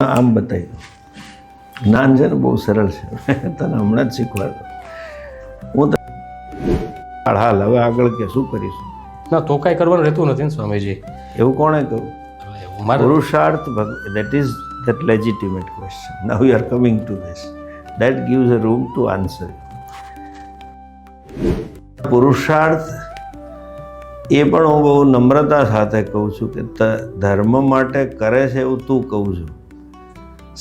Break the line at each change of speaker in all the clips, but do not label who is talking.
આમ બતાવી દો. જ્ઞાન છે ને બહુ સરળ છે, તને હમણાં જ શીખવાડો. હું હાલ હવે આગળ કે શું કરીશું?
ના તો કાંઈ કરવાનું રહેતું નથી ને સ્વામીજી.
એવું કોણે કહ્યું?
મારે
પુરુષાર્થ, that is that legitimate question. Now you are coming to this. That gives a room to answer. પુરુષાર્થ એ પણ હું બહુ નમ્રતા સાથે કહું છું કે ધર્મ માટે કરે છે એવું તું કહું છું.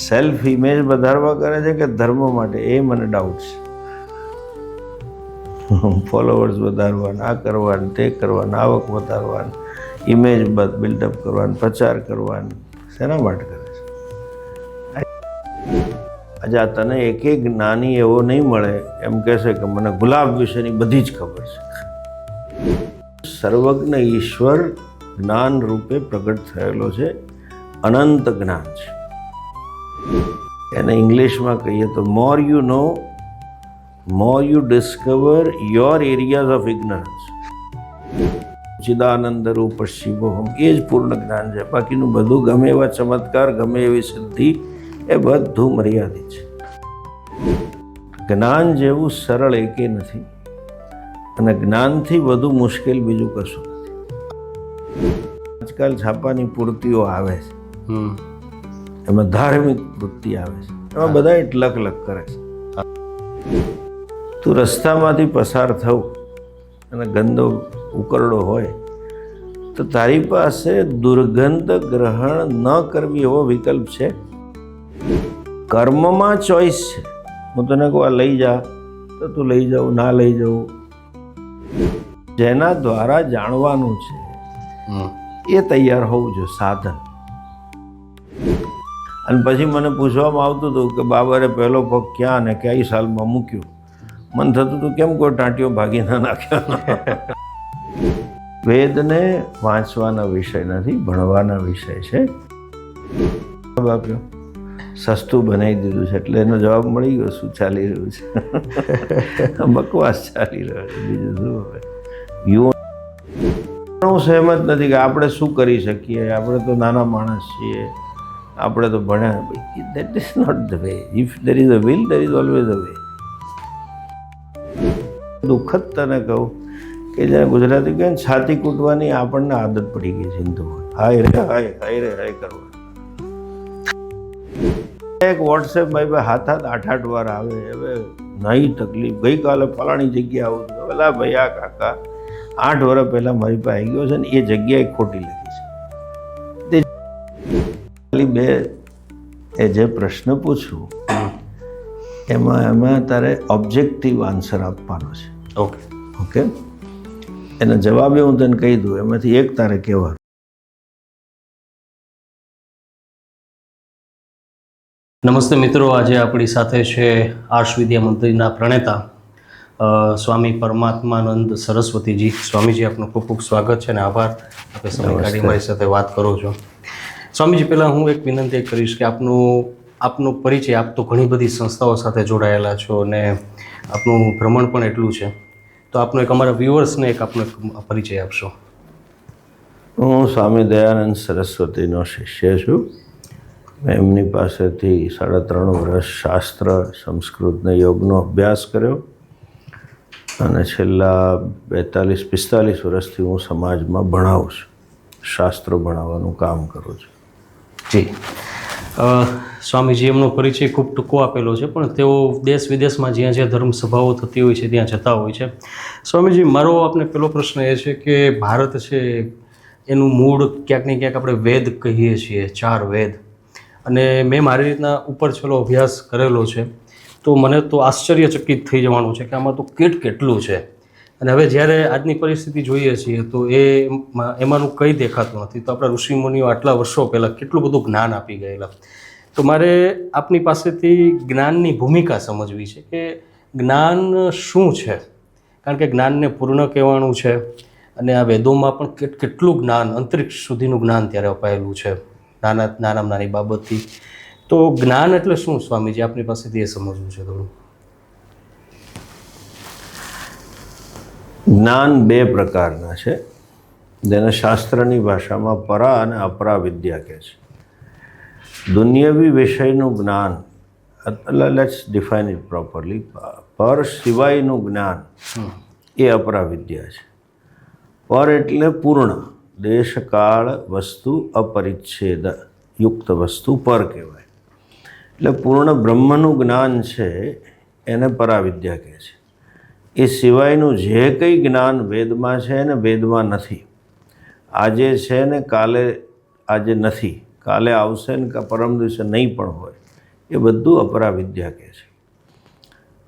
સેલ્ફ ઇમેજ વધારવા કરે છે કે ધર્મ માટે, એ મને ડાઉટ છે. ફોલોવર્સ વધારવાના, આ કરવાનું, તે કરવાનું, આવક વધારવાનું, ઇમેજ બિલ્ડઅપ કરવાનું, પ્રચાર કરવાનું, શેના માટે કરે છે? આજે આ તને એક જ્ઞાની એવો નહીં મળે એમ કહેશે કે મને ગુલાબ વિશેની બધી જ ખબર છે. સર્વજ્ઞ ઈશ્વર જ્ઞાન રૂપે પ્રગટ થયેલો છે, અનંત જ્ઞાન છે. એને ઇંગ્લિશમાં કહીએ તો more you know, more you discover your areas of ignorance. ચિદાનંદ રૂપ શિવોહમ, એ જ પૂર્ણ જ્ઞાન છે. બાકીનું બધું ગમે એવા ચમત્કાર, ગમે એવી સિદ્ધિ, એ બધું મર્યાદિત છે. જ્ઞાન જેવું સરળ એકે નથી, અને જ્ઞાનથી વધુ મુશ્કેલ બીજું કશું નથી. આજકાલ છાપાની પૂર્તિઓ આવે છે, એમાં ધાર્મિક વૃત્તિ આવે છે, એમાં બધા લક કરે છે. તું રસ્તામાંથી પસાર થવું અને ગંદો ઉકરડો હોય તો તારી પાસે દુર્ગંધ ગ્રહણ ન કરવી એવો વિકલ્પ છે? કર્મમાં ચોઈસ છે. હું તને કહું આ લઈ જા તો તું લઈ જાઉં, ના લઈ જવું. જેના દ્વારા જાણવાનું છે એ તૈયાર હોવું જોઈએ, સાધન. અને પછી મને પૂછવામાં આવતું હતું કે બાબરે પહેલો પગ ક્યાં અને કઈ સાલમાં મૂક્યો. મન થતું હતું કેમ કોઈ ટાંટીઓ ભાગી ના નાખ્યો. વેદને વાંચવાના વિષય નથી, ભણવાના વિષય છે. આપ્યો, સસ્તું બનાવી દીધું છે એટલે એનો જવાબ મળી ગયો. શું ચાલી રહ્યું છે? બકવાસ ચાલી રહ્યો છે, બીજું શું. હવે હું સહેમત નથી કે આપણે શું કરી શકીએ, આપણે તો નાના માણસ છીએ, આપણે તો ભણ્યા. That is not the way. If there is a will, there is always a way. દુઃખદ તને કહું કે જ્યાં ગુજરાતી કહે છાતી કૂટવાની આપણને આદત પડી ગઈ છે હિન્દુમાં. હાય રે હાય, હાય રે હાય કરવા. એક વોટ્સએપ ભાઈ હાથ 8 વાર આવે. હવે નહીં તકલીફ. ગઈકાલે ફલાણી જગ્યા આવું છું. પેલા ભાઈ આ કાકા 8 વર્ષ પહેલાં મારી પાસે આવી ગયો છે ને એ જગ્યાએ ખોટી લખી છે. તે બે એ જે પ્રશ્ન પૂછું એમાં તારે ઓબ્જેક્ટિવ આન્સર આપવાનો છે.
ઓકે
ઓકે, એના જવાબે હું તને કહી દઉં, એમાંથી એક તારે કહેવાનું.
નમસ્તે મિત્રો, આજે આપણી સાથે છે આર્ષ વિદ્યા મંદિરના પ્રણેતા સ્વામી પરમાત્માનંદ સરસ્વતીજી. સ્વામીજી, આપનું ખૂબ ખૂબ સ્વાગત છે અને આભાર, આપણે સમય કાઢી મારી સાથે વાત કરો છો. સ્વામીજી, પહેલાં હું એક વિનંતી કરીશ કે આપનો પરિચય. આપ તો ઘણી બધી સંસ્થાઓ સાથે જોડાયેલા છો અને આપનું ભ્રમણ પણ એટલું છે, તો આપનો એક અમારા વ્યુઅર્સને આપનો એક પરિચય આપશો.
હું સ્વામી દયાનંદ સરસ્વતીનો શિષ્ય છું. એમની પાસેથી 3.5 વર્ષ શાસ્ત્ર, સંસ્કૃત ને યોગનો અભ્યાસ કર્યો અને છેલ્લા 45 વર્ષથી હું સમાજમાં ભણાવું છું, શાસ્ત્રો ભણાવવાનું કામ કરું છું.
જી સ્વામીજી, એમનો પરિચય ખૂબ ટૂંકો આપેલો છે, પણ તેઓ દેશ વિદેશમાં જ્યાં જ્યાં ધર્મ સભાઓ થતી હોય છે ત્યાં જતા હોય છે. સ્વામીજી, મારો આપને પહેલો પ્રશ્ન એ છે કે ભારત છે એનું મૂળ ક્યાંક ને ક્યાંક આપણે વેદ કહીએ છીએ, 4 વેદ. અને મેં મારી રીતના ઉપર છેલ્લો અભ્યાસ કરેલો છે, તો મને તો આશ્ચર્યચકિત થઈ જવાનું છે કે આમાં તો કેટલું છે. અને હવે જ્યારે આજની પરિસ્થિતિ જોઈએ છીએ તો એમાંનું કંઈ દેખાતું નથી. તો આપણા ઋષિમુનિઓ આટલા વર્ષો પહેલાં કેટલું બધું જ્ઞાન આપી ગયેલા. તો મારે આપની પાસેથી જ્ઞાનની ભૂમિકા સમજવી છે કે જ્ઞાન શું છે, કારણ કે જ્ઞાનને પૂર્ણ કહેવાનું છે અને આ વેદોમાં પણ કેટલું જ્ઞાન, અંતરિક્ષ સુધીનું જ્ઞાન ત્યારે અપાયેલું છે નાની બાબતથી. તો જ્ઞાન એટલે શું સ્વામીજી, આપની પાસેથી એ સમજવું છે થોડું.
જ્ઞાન 2 પ્રકારના છે, જેને શાસ્ત્રની ભાષામાં પરા અને અપરા વિદ્યા કહે છે. દુનિયાવી વિષયનું જ્ઞાન, લેટ્સ ડિફાઇન ઇટ પ્રોપરલી, પર સિવાયનું જ્ઞાન એ અપરાવિદ્યા છે. પર એટલે પૂર્ણ, દેશ કાળ વસ્તુ અપરિચ્છેદ યુક્ત વસ્તુ પર કહેવાય. એટલે પૂર્ણ બ્રહ્મનું જ્ઞાન છે એને પરાવિદ્યા કહે છે. એ સિવાયનું જે કંઈ જ્ઞાન વેદમાં છે ને વેદમાં નથી, આજે છે ને કાલે આજે નથી, કાલે આવશે ને પરમ દિવસે નહીં પણ હોય, એ બધું અપરાવિદ્યા કહે છે.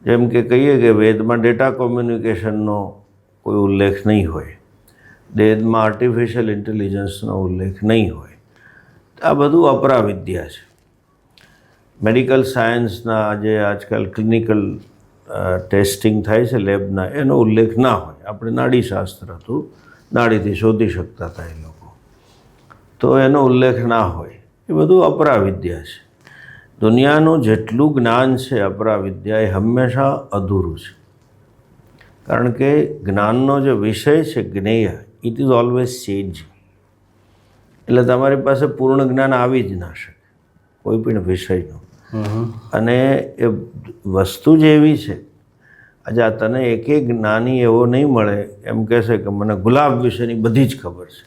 જેમ કે કહીએ કે વેદમાં ડેટા કોમ્યુનિકેશનનો કોઈ ઉલ્લેખ નહીં હોય, વેદમાં આર્ટિફિશિયલ ઇન્ટેલિજન્સનો ઉલ્લેખ નહીં હોય, આ બધું અપરાવિદ્યા છે. મેડિકલ સાયન્સના જે આજકાલ ક્લિનિકલ ટેસ્ટિંગ થાય છે લેબના, એનો ઉલ્લેખ ના હોય. આપણે નાડીશાસ્ત્ર હતું, નાડીથી શોધી શકતા હતા એ લોકો, તો એનો ઉલ્લેખ ના હોય. એ બધું અપરાવિદ્યા છે. દુનિયાનું જેટલું જ્ઞાન છે અપરાવિદ્યા, એ હંમેશા અધૂરું છે. કારણ કે જ્ઞાનનો જે વિષય છે જ્ઞેય, ઇટ ઇઝ ઓલવેઝ ચેન્જિંગ. એટલે તમારી પાસે પૂર્ણ જ્ઞાન આવી જ ના શકે કોઈ પણ વિષયનું. અને એ વસ્તુ જ એવી છે, આજે આ તને એક જ્ઞાની એવો નહીં મળે એમ કહેશે કે મને ગુલાબ વિશેની બધી જ ખબર છે.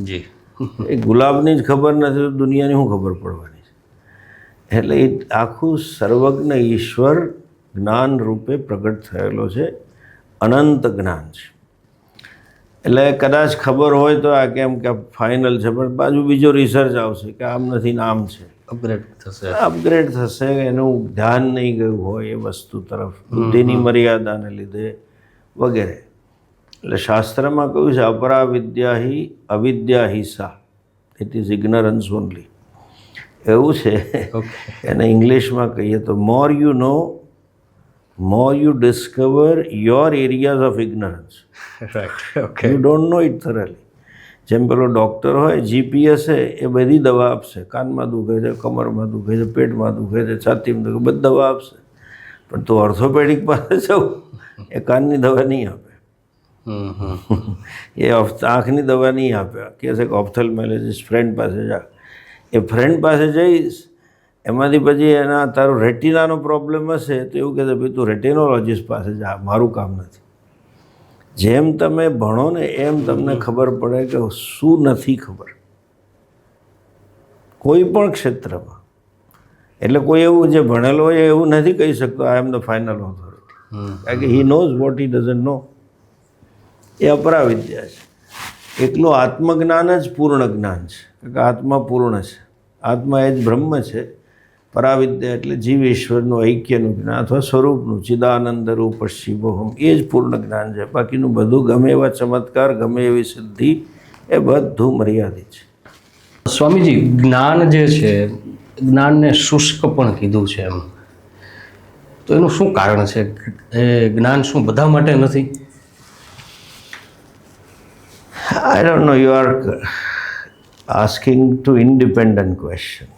જી,
એ ગુલાબની જ ખબર નથી તો દુનિયાની શું ખબર પડવાની છે? એટલે એ આખું સર્વજ્ઞ ઈશ્વર જ્ઞાન રૂપે પ્રગટ થયેલો છે, અનંત જ્ઞાન છે. એટલે કદાચ ખબર હોય તો આ કેમ કે ફાઇનલ છે, પણ બાજુ બીજો રિસર્ચ આવશે કે આમ નથી ને આમ છે, અપગ્રેડ થશે, એનું ધ્યાન નહીં ગયું હોય એ વસ્તુ તરફ, બુદ્ધિની મર્યાદાને લીધે વગેરે. એટલે શાસ્ત્રમાં કહ્યું છે અપરાવિદ્યા હિ અવિદ્યા હિ સા, ઇટ ઇઝ ઇગ્નરન્સ ઓનલી. એવું છે. એને ઇંગ્લિશમાં કહીએ તો more you no, more you discover your areas of ignorance.
Right, okay.
You don't know it thoroughly. જેમ પેલો ડૉક્ટર હોય, જીપીએસ એ બધી દવા આપશે, કાનમાં દુખે છે, કમરમાં દુખે છે, પેટમાં દુખે છે, છાતીમાં દુખે, બધી દવા આપશે. પણ તું ઓર્થોપેડિક પાસે જાઉં, એ કાનની દવા નહીં આપે, એ આંખની દવા નહીં આપે. કહે છે કે ઓપ્થેલ્મોલોજીસ્ટ ફ્રેન્ડ પાસે જા. એ ફ્રેન્ડ પાસે જઈશ, એમાંથી પછી એના તારો રેટિનાનો પ્રોબ્લેમ હશે તો એવું કહેશે ભાઈ તું રેટિનોલોજીસ્ટ પાસે જા, મારું કામ નથી. જેમ તમે ભણો ને એમ તમને ખબર પડે કે શું નથી ખબર કોઈ પણ ક્ષેત્રમાં. એટલે કોઈ એવું જે ભણેલો હોય એવું નથી કહી શકતો આઈ એમ ધ ફાઇનલ ઓથોરિટી, કારણ કે he knows what he doesn't નો. એ અપરાવિદ્યા છે. એકલું આત્મજ્ઞાન જ પૂર્ણ જ્ઞાન છે, કારણ કે આત્મા પૂર્ણ છે, આત્મા એ જ બ્રહ્મ છે. પરાવિદ્યા એટલે જીવ ઈશ્વરનું ઐક્યનું જ્ઞાન અથવા સ્વરૂપનું ચિદાનંદ રૂપ શિવોહમ, એ જ પૂર્ણ જ્ઞાન છે. બાકીનું બધું ગમે એવા ચમત્કાર, ગમે એવી સિદ્ધિ, એ બધું મર્યાદિત છે.
સ્વામીજી, જ્ઞાન જે છે, જ્ઞાનને શુષ્ક પણ કીધું છે એમ, તો એનું શું કારણ છે? એ જ્ઞાન શું બધા માટે નથી?
I don't know, you are asking to independent question.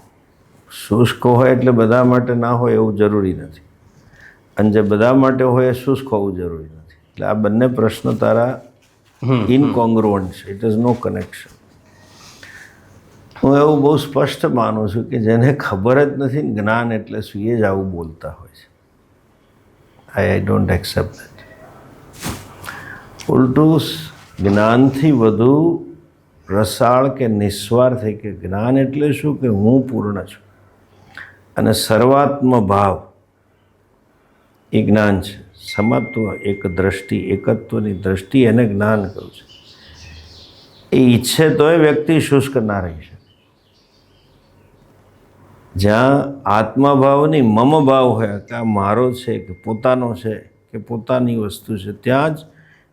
શુષ્ક હોય એટલે બધા માટે ના હોય એવું જરૂરી નથી, અને જે બધા માટે હોય એ શુષ્ક હોવું જરૂરી નથી. એટલે આ બંને પ્રશ્ન તારા ઇનકોંગ્રુઅન્ટ છે. It is no connection. હું એવું બહુ સ્પષ્ટ માનું છું કે જેને ખબર જ નથી ને જ્ઞાન એટલે શું, એ જ આવું બોલતા હોય છે. I don't accept that. ઉલટું જ્ઞાનથી વધુ રસાળ કે નિસ્વાર્થ કે જ્ઞાન એટલે શું કે હું પૂર્ણ છું અને સર્વાત્મ ભાવ એ જ્ઞાન છે. સમત્વ, એક દ્રષ્ટિ, એકત્વની દ્રષ્ટિ, એને જ્ઞાન કહ્યું છે. એ ઈચ્છે તોય વ્યક્તિ શુષ્ક ના રહી શકે. જ્યાં આત્મભાવની મમ ભાવ હોય કે આ મારો છે કે પોતાનો છે કે પોતાની વસ્તુ છે, ત્યાં જ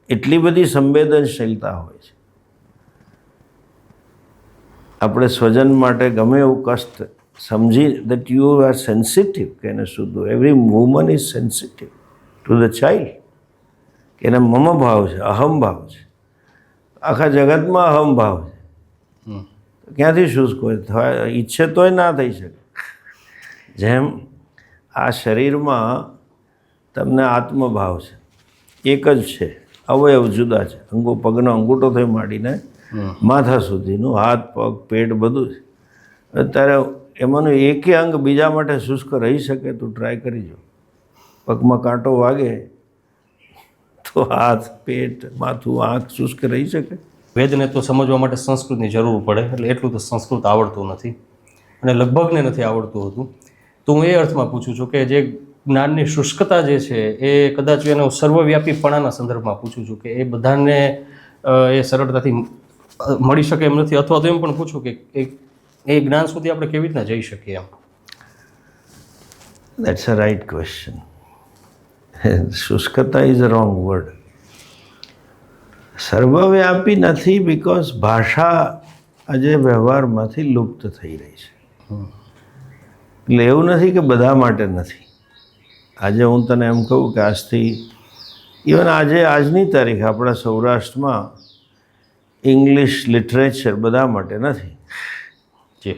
એટલી બધી સંવેદનશીલતા હોય છે. આપણે સ્વજન માટે ગમે એવું કષ્ટ સમજી, દેટ યુ આર સેન્સિટિવ, કે એને શુદ્ધ. Every woman is sensitive to the child, કે એને મમ ભાવ છે, અહમ ભાવ છે. આખા જગતમાં અહમ ભાવ છે. ક્યાંથી શુષ્ક હોય? ઈચ્છે તોય ના થઈ શકે. જેમ આ શરીરમાં તમને આત્મભાવ છે, એક જ છે, અવયવ જુદા છે, અંગો પગનો અંગૂઠો થઈ માંડીને માથા સુધીનું, હાથ પગ પેટ બધું છે. અત્યારે એમાંનું એકે અંગ બીજા માટે શુષ્ક રહી શકે તો ટ્રાય કરી જો. પગમાં કાંટો વાગે તો હાથ, પેટ, માથું, આંખ શુષ્ક રહી શકે?
વેદને તો સમજવા માટે સંસ્કૃતની જરૂર પડે, એટલે એટલું તો સંસ્કૃત આવડતું નથી અને લગભગને નથી આવડતું હતું. તો હું એ અર્થમાં પૂછું છું કે જે જ્ઞાનની શુષ્કતા જે છે એ કદાચ એનો સર્વવ્યાપીપણાના સંદર્ભમાં પૂછું છું કે એ બધાને એ સરળતાથી મળી શકે એમ નથી, અથવા તો એમ પણ પૂછું કે એ જ્ઞાન સુધી આપણે કેવી રીતના જઈ શકીએ એમ.
That's a right question. શુષ્કતા ઇઝ અ રોંગ વર્ડ. સર્વવ્યાપી નથી બિકોઝ ભાષા આજે વ્યવહારમાંથી લુપ્ત થઈ રહી છે. એટલે એવું નથી કે બધા માટે નથી. આજે હું તને એમ કહું કે આજથી ઇવન આજની તારીખ આપણા સૌરાષ્ટ્રમાં ઇંગ્લિશ લિટરેચર બધા માટે નથી.
જી.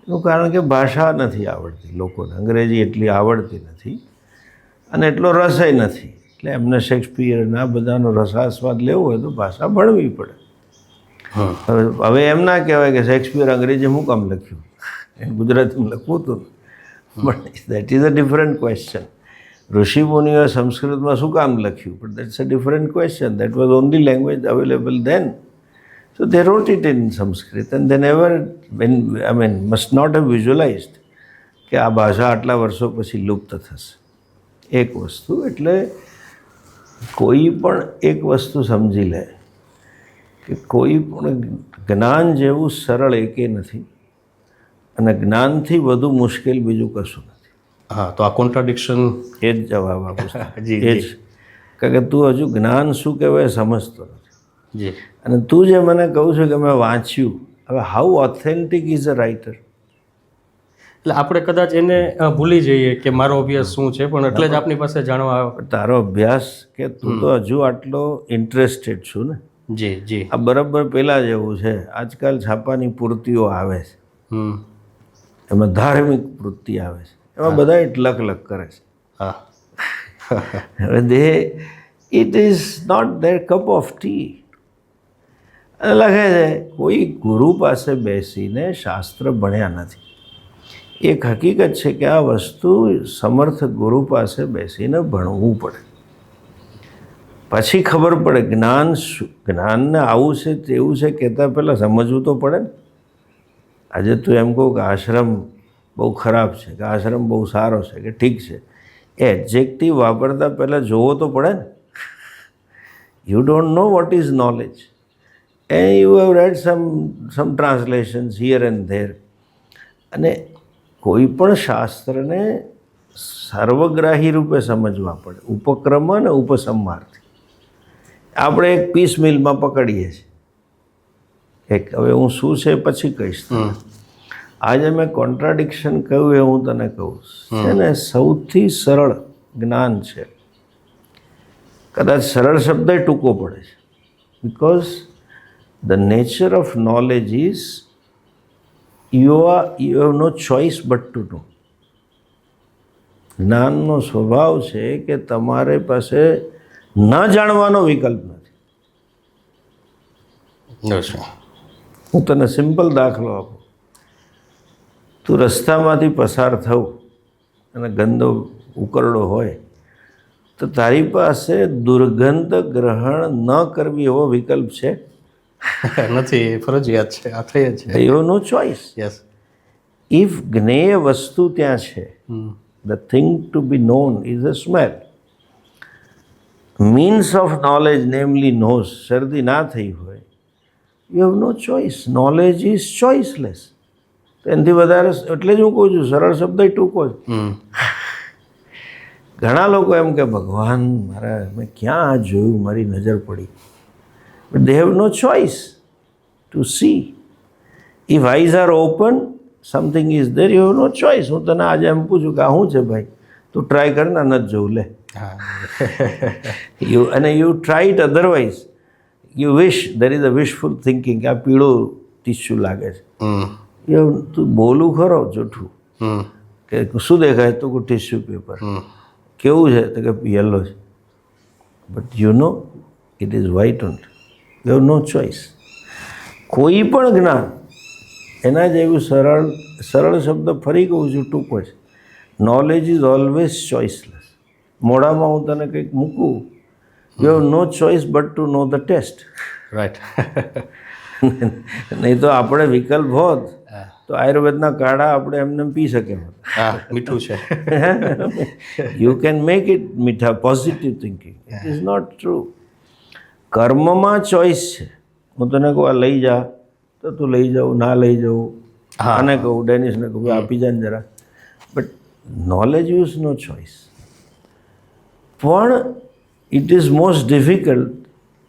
એનું કારણ કે ભાષા નથી આવડતી લોકોને, અંગ્રેજી એટલી આવડતી નથી અને એટલો રસય નથી. એટલે એમને શેક્સપિયરના બધાનો રસાસ્વાદ લેવો હોય તો ભાષા ભણવી પડે. હવે એમ ના કહેવાય કે શેક્સપિયર અંગ્રેજી હું કામ લખ્યું, ગુજરાતીમાં લખવું હતું, but that is a different question. ઋષિ મુનિઓએ સંસ્કૃતમાં શું કામ લખ્યું, but that's a different question. That was only language available then. So they wrote it in Sanskrit and they never, must not have visualized કે આ ભાષા આટલા વર્ષો પછી લુપ્ત થશે. એક વસ્તુ. એટલે કોઈ પણ એક વસ્તુ સમજી લે કે કોઈ પણ જ્ઞાન જેવું સરળ એકે નથી અને જ્ઞાનથી વધુ મુશ્કેલ બીજું કશું નથી.
હા, તો આ કોન્ટ્રાડિક્શન
એ જ જવાબ આપું.
જી,
એ જ. કારણ કે તું હજુ જ્ઞાન શું કહેવાય સમજતો નથી.
જી.
અને તું જે મને કહું છું કે મેં વાંચ્યું, હવે how authentic is a writer?
એટલે આપણે કદાચ એને ભૂલી જઈએ કે મારો અભ્યાસ શું છે, પણ એટલે જ આપની પાસે જાણવા આવે.
તારો અભ્યાસ કે તું તો હજુ આટલો ઇન્ટરેસ્ટેડ છું ને.
જી જી.
આ બરાબર પેલા જેવું છે. આજકાલ છાપાની પૂર્તિઓ આવે છે, એમાં ધાર્મિક પૂર્તિ આવે છે, એમાં બધા લક કરે છે.
હા.
હવે it is not their cup of tea. અને લખે છે કોઈ ગુરુ પાસે બેસીને શાસ્ત્ર ભણ્યા નથી. એક હકીકત છે કે આ વસ્તુ સમર્થ ગુરુ પાસે બેસીને ભણવું પડે, પછી ખબર પડે જ્ઞાન શું. જ્ઞાનને આવું છે તેવું છે કહેતા પહેલાં સમજવું તો પડે ને. આજે તું એમ કહું કે આશ્રમ બહુ ખરાબ છે કે આશ્રમ બહુ સારો છે કે ઠીક છે, એ એડજેક્ટિવ વાપરતા પહેલાં જોવો તો પડે ને. You don't know what is knowledge and you have read some translations here and there. અને કોઈ પણ શાસ્ત્રને સર્વગ્રાહી રૂપે સમજવા પડે, ઉપક્રમ અને ઉપસંહારથી. આપણે એક પીસ મિલમાં પકડીએ છીએ. હવે હું શું છે પછી કહીશ. આજે મેં કોન્ટ્રાડિક્શન કહ્યું એ હું તને કહું છે ને, સૌથી સરળ જ્ઞાન છે. કદાચ સરળ શબ્દ ટૂંકો પડે છે, because the nature of knowledge is you have no choice but to know. જ્ઞાનનો સ્વભાવ છે કે તમારે પાસે ન જાણવાનો વિકલ્પ નથી. હું તને સિમ્પલ દાખલો આપું. તું રસ્તામાંથી પસાર થવું અને ગંદો ઉકરડો હોય તો તારી પાસે દુર્ગંધ ગ્રહણ ન કરવી એવો વિકલ્પ છે?
નથી, ફરજિયાત છે. આ થઈ જ છે.
You no choice.
Yes.
If જ્ઞેય વસ્તુ ત્યાં છે, the thing to be known is a smell. Means of knowledge namely nose શરદી ના થઈ હોય, you have no choice. Knowledge is choiceless. તો એનાથી વધારે, એટલે જ હું કહું છું સરળ શબ્દ ટૂંકો છે. ઘણા લોકો એમ કે ભગવાન મારા મેં ક્યાં આ જોયું, મારી નજર પડી. But they have no choice to see. If eyes are open, something is there, you have no choice. હું તને આજે એમ પૂછું કે આ શું છે ભાઈ, તું ટ્રાય કર ને, નથી જોવું લે. અને you try it otherwise. You wish, there is a wishful thinking કે આ પીળું ટીસ્યુ લાગે છે. તું બોલું ખરો જૂઠું કે શું દેખાય તો કે ટીસ્યુ પેપર. કેવું છે તો કે યલો છે. But you know it is white only. You have no choice. કોઈ પણ જ્ઞાન એના જેવું સરળ સરળ શબ્દ ફરી કહું છું, ટૂંકો છે. Knowledge is always choiceless. મોઢામાં હું તને કંઈક મૂકું, you have no choice but to know the taste.
Right.
નહીં તો આપણે વિકલ્પ હોત તો આયુર્વેદના કાઢા આપણે એમને પી શકીએ હોત.
હા, મીઠું છે.
યુ કેન મેક ઇટ મીઠા, positive thinking. It is not true. કર્મમાં ચોઈસ છે. હું તને કહું આ લઈ જા તો તું લઈ જાઉં, ના લઈ જાઉં. આને કહું, ડેનિસને કહું આપી જાય ને જરા. But knowledge use no choice. પણ it is most difficult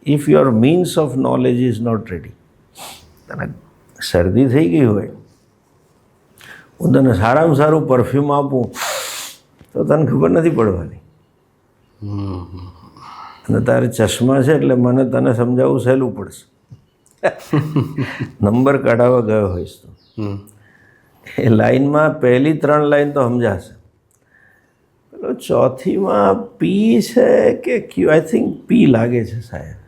if your means of knowledge is not ready. તને શરદી થઈ ગઈ હોય, હું તને સારામાં સારું પરફ્યુમ આપું તો તને ખબર નથી પડવાની. અને તારે ચશ્મા છે એટલે મને તને સમજાવવું સહેલું પડશે. નંબર કાઢાવા ગયો હોઈશ તો એ લાઈનમાં પહેલી 3 લાઈન તો સમજાશે, પેલો ચોથીમાં પી છે કે ક્યુ, આઈ થિંક પી લાગે છે સાહેબ,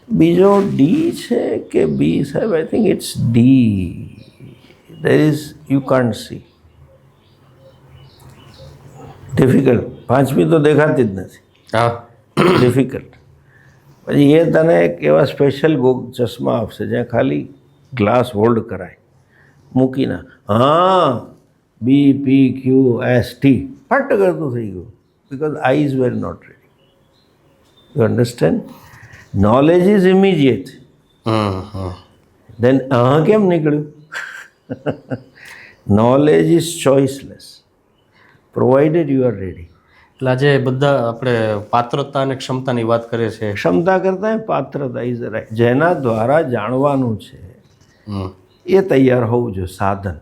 બીજો ડી છે કે બી સાહેબ, I think it's D. There is you can't see. Difficult. 5મી તો દેખાતી જ નથી.
હા,
ડિફિકલ્ટ. પછી એ તને એક એવા સ્પેશિયલ ચશ્મા આપશે જ્યાં ખાલી ગ્લાસ હોલ્ડ કરાય, મૂકીને હા બી પી ક્યુ એસ ટી ફટ કરતું થઈ ગયું, because eyes were not ready. You understand? Knowledge is immediate. Then કેમ નીકળ્યું? Knowledge is choiceless provided you are ready.
એટલે આજે બધા આપણે પાત્રતા અને ક્ષમતાની વાત કરીએ છીએ.
ક્ષમતા કરતાં પાત્રતા ઇઝ રાઈટ. જેના દ્વારા જાણવાનું છે એ તૈયાર હોવું જોઈએ. સાધન,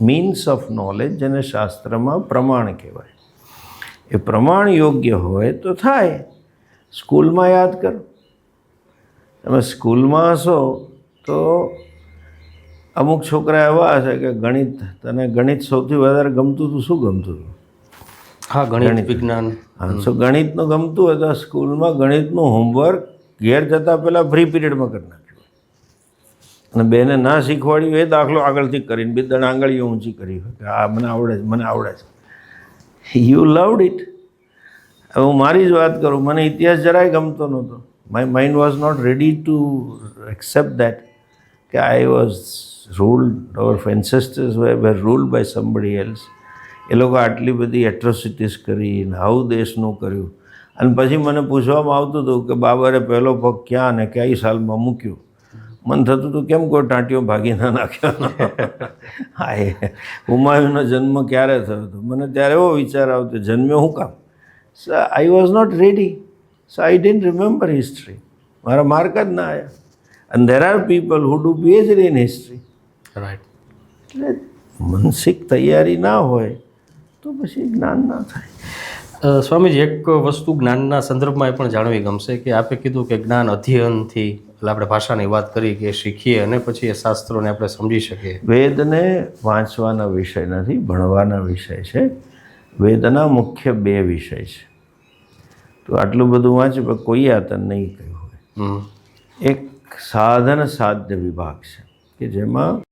મીન્સ ઓફ નોલેજ, જેને શાસ્ત્રમાં પ્રમાણ કહેવાય. એ પ્રમાણ યોગ્ય હોય તો થાય. સ્કૂલમાં યાદ કરો, તમે સ્કૂલમાં હશો તો અમુક છોકરા એવા હશે કે ગણિત, તને ગણિત સૌથી વધારે ગમતું હતું, શું ગમતું હતું?
હા, ગણિત, વિજ્ઞાન.
હા, સો ગણિતનું ગમતું હોય તો સ્કૂલમાં ગણિતનું હોમવર્ક ઘેર જતાં પહેલાં ફ્રી પીરિયડમાં કરી નાખ્યું. અને બેને ના શીખવાડ્યું એ દાખલો આગળથી કરીને 2 દાડા આંગળીઓ ઊંચી કરી હોય કે આ મને આવડે છે, મને આવડે છે. You loved it. હવે હું મારી જ વાત કરું, મને ઇતિહાસ જરાય ગમતો નહોતો. My mind was not ready to accept that કે I was ruled, our ancestors were ruled by somebody else. એ લોકો આટલી બધી એટ્રોસિટીઝ કરીને આવું દેશનું કર્યું. અને પછી મને પૂછવામાં આવતું હતું કે બાબરે પહેલો પગ ક્યાં અને કઈ સાલમાં મૂક્યું. મન થતું હતું કેમ કોઈ ટાંટીઓ ભાગી ના નાખ્યો. હા, એ હુમાયુનો જન્મ ક્યારે થયો હતો? મને ત્યારે એવો વિચાર આવતો, જન્મ્યો શું કામ? So I was not ready. So I didn't remember history. મારા માર્ક જ ના આવ્યા. અને there are people who do PhD in history.
Right.
એટલે માનસિક તૈયારી ના હોય તો પછી જ્ઞાન ના થાય.
સ્વામીજી, એક વસ્તુ જ્ઞાનના સંદર્ભમાં એ પણ જાણવી ગમશે કે આપે કીધું કે જ્ઞાન અધ્યયનથી, એટલે આપણે ભાષાની વાત કરી કે શીખીએ અને પછી એ શાસ્ત્રોને આપણે સમજી શકીએ.
વેદને વાંચવાના વિષય નથી, ભણવાના વિષય છે. વેદના મુખ્ય 2 વિષય છે. તો આટલું બધું વાંચ્યું પણ કોઈએ આ તને નહીં કહ્યું હોય. એક સાધન સાધ્ય વિભાગ છે કે જેમાં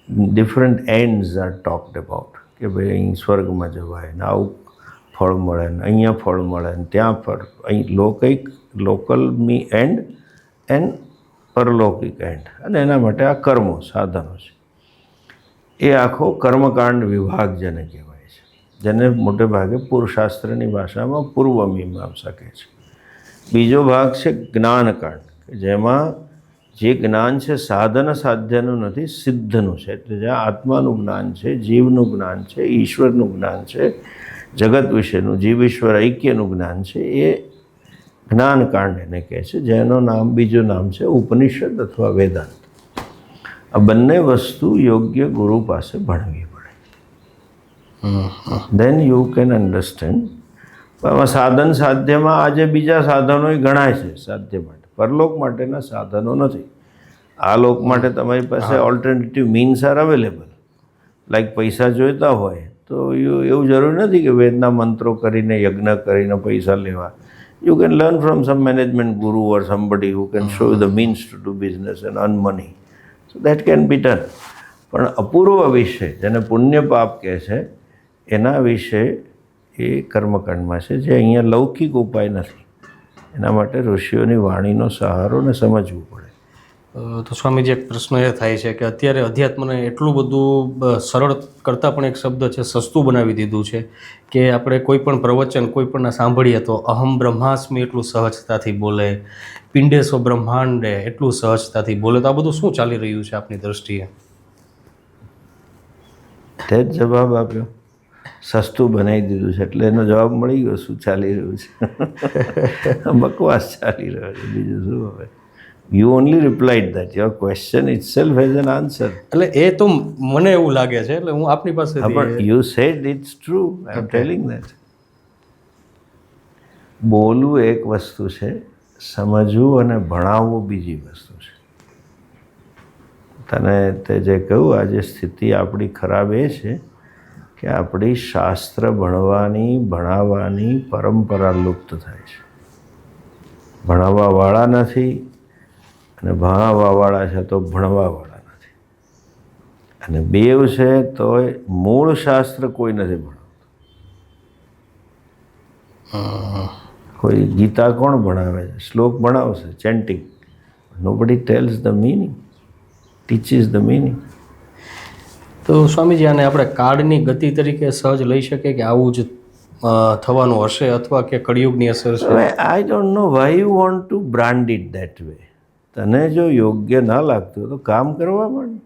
different ends R talked about કે ભાઈ અહીં સ્વર્ગમાં જવાય ને આવું ફળ મળે ને અહીંયા ફળ મળે ને ત્યાં ફળ, અહીં લોકલ મી એન્ડ એન્ડ પરલૌકિક એન્ડ. અને એના માટે આ કર્મો, સાધનો છે. એ આખો કર્મકાંડ વિભાગ જેને કહેવાય છે, જેને મોટે ભાગે શાસ્ત્રની ભાષામાં પૂર્વ મીમાંસા કહે છે. બીજો ભાગ છે જ્ઞાનકાંડ, જેમાં જે જ્ઞાન છે સાધન સાધ્યનું નથી, સિદ્ધનું છે. એટલે જ્યાં આત્માનું જ્ઞાન છે, જીવનું જ્ઞાન છે, ઈશ્વરનું જ્ઞાન છે, જગત વિશેનું, જીવ ઈશ્વર ઐક્યનું જ્ઞાન છે, એ જ્ઞાનકાંડ એને કહે છે. જેનું બીજું નામ છે ઉપનિષદ અથવા વેદાંત. આ બંને વસ્તુ યોગ્ય ગુરુ પાસે ભણવી પડે. Then you can understand. સાધન સાધ્યમાં આજે બીજા સાધનો ગણાય છે સાધ્ય માટે, પરલોક માટેના સાધનો નથી. આ લોક માટે તમારી પાસે alternative means R available. Like પૈસા જોઈતા હોય તો એવું જરૂરી નથી કે વેદના મંત્રો કરીને, યજ્ઞ કરીને પૈસા લેવા. You can learn from some management guru or somebody who can show you the means to do business and earn money. So that can be done. પણ અપૂર્વ વિષય જેને પુણ્ય પાપ કહે છે એના વિશે એ કર્મકાંડમાં છે જે અહીંયા લૌકિક ઉપાય નથી. એના માટે ઋષિઓની વાણીનો સહારો ને સમજવું પડે.
તો સ્વામીજી એક પ્રશ્ન એ થાય છે કે અત્યારે અધ્યાત્મને એટલું બધું સરળ કરતાં પણ એક શબ્દ છે સસ્તું બનાવી દીધું છે કે આપણે કોઈ પણ પ્રવચન કોઈ પણના સાંભળીએ તો અહમ બ્રહ્માસ્મિ એટલું સહજતાથી બોલે, પિંડેસ્વ બ્રહ્માંડે એટલું સહજતાથી બોલે. તો આ બધું શું ચાલી રહ્યું છે આપની દ્રષ્ટિએ?
તે જ જવાબ આપ્યો, સસ્તું બનાવી દીધું છે એટલે એનો જવાબ મળી ગયો શું ચાલી રહ્યું છે. બકવાસ ચાલી રહ્યો છે, બીજું શું હવે. You only replied that. Your question itself has an answer.
એટલે એ તો મને એવું લાગે છે એટલે હું આપની પાસેથી
But you said it's true. I'm telling that. બોલવું એક વસ્તુ છે, સમજવું અને ભણાવવું બીજી વસ્તુ છે. તને તે જે કહ્યું આજે સ્થિતિ આપણી ખરાબ એ છે કે આપણી શાસ્ત્ર ભણવાની ભણાવવાની પરંપરા લુપ્ત થાય છે. ભણાવવાવાળા નથી અને ભણાવવાવાળા છે તો ભણવાવાળા નથી. અને બેવ છે તો મૂળ શાસ્ત્ર કોઈ નથી ભણાવતું. કોઈ ગીતા કોણ ભણાવે છે? શ્લોક ભણાવશે, chanting. Nobody tells the meaning, teaches the meaning.
તો સ્વામીજી આને આપણે કાળની ગતિ તરીકે સહજ લઈ શકીએ કે આવું જ થવાનું હશે અથવા કે કળિયુગની અસર છે?
હવે I don't know why you want to brand it that way. તને જો યોગ્ય ના લાગતું તો કામ કરવા માંડ.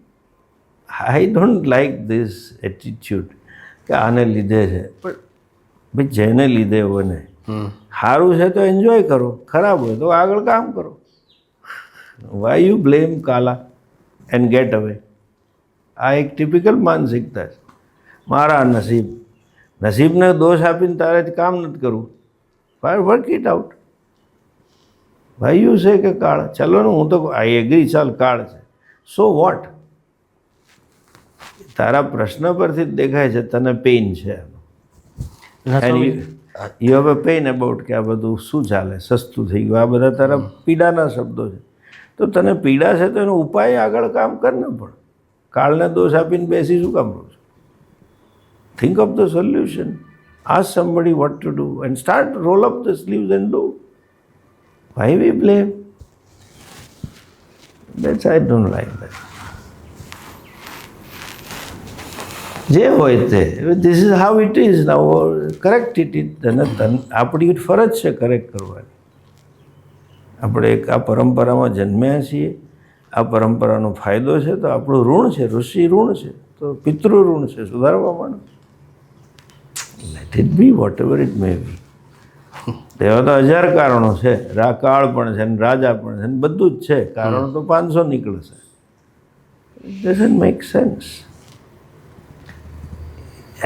I don't like this attitude કે આને લીધે છે. પણ ભાઈ જેને લીધે હોય ને સારું છે તો એન્જોય કરો, ખરાબ હોય તો આગળ કામ કરો. વાય યુ બ્લેમ કાલા એન્ડ ગેટ અવે. આ એક ટિપિકલ માનસિકતા છે. મારા નસીબને દોષ આપીને તારે કામ નથી કરવું. Work it out. ભાઈ યુ છે કે કાળ, ચાલો ને હું તો આઈ એગ્રી, ચાલ કાળ છે, સો વોટ. તારા પ્રશ્ન પરથી જ દેખાય છે તને પેઇન છે. You have a pain about કે આ બધું શું ચાલે, સસ્તું થઈ ગયું, આ બધા તારા પીડાના શબ્દો છે. તો તને પીડા છે તો એનો ઉપાય આગળ કામ કર ને. પણ કાળને દોષ આપીને બેસી શું કામ રહું છું? Think of the solution. Ask somebody what to do and start roll up the sleeves and do. Why we blame? That's I don't like that. જે હોય તે, this is how it is now. Correct it. આપણી ફરજ છે correct કરવાની. આપણે એક આ પરંપરામાં જન્મ્યા છીએ, આ પરંપરાનો ફાયદો છે તો આપણું ઋણ છે, ઋષિ ઋણ છે, તો પિતૃ ઋણ છે, સુધારવા માંડો. Let it be whatever it may be. તેવા તો 1000 કારણો છે. કાળ પણ છે ને રાજા પણ છે ને બધું જ છે. કારણો તો 500 નીકળે છે. It doesn't make sense.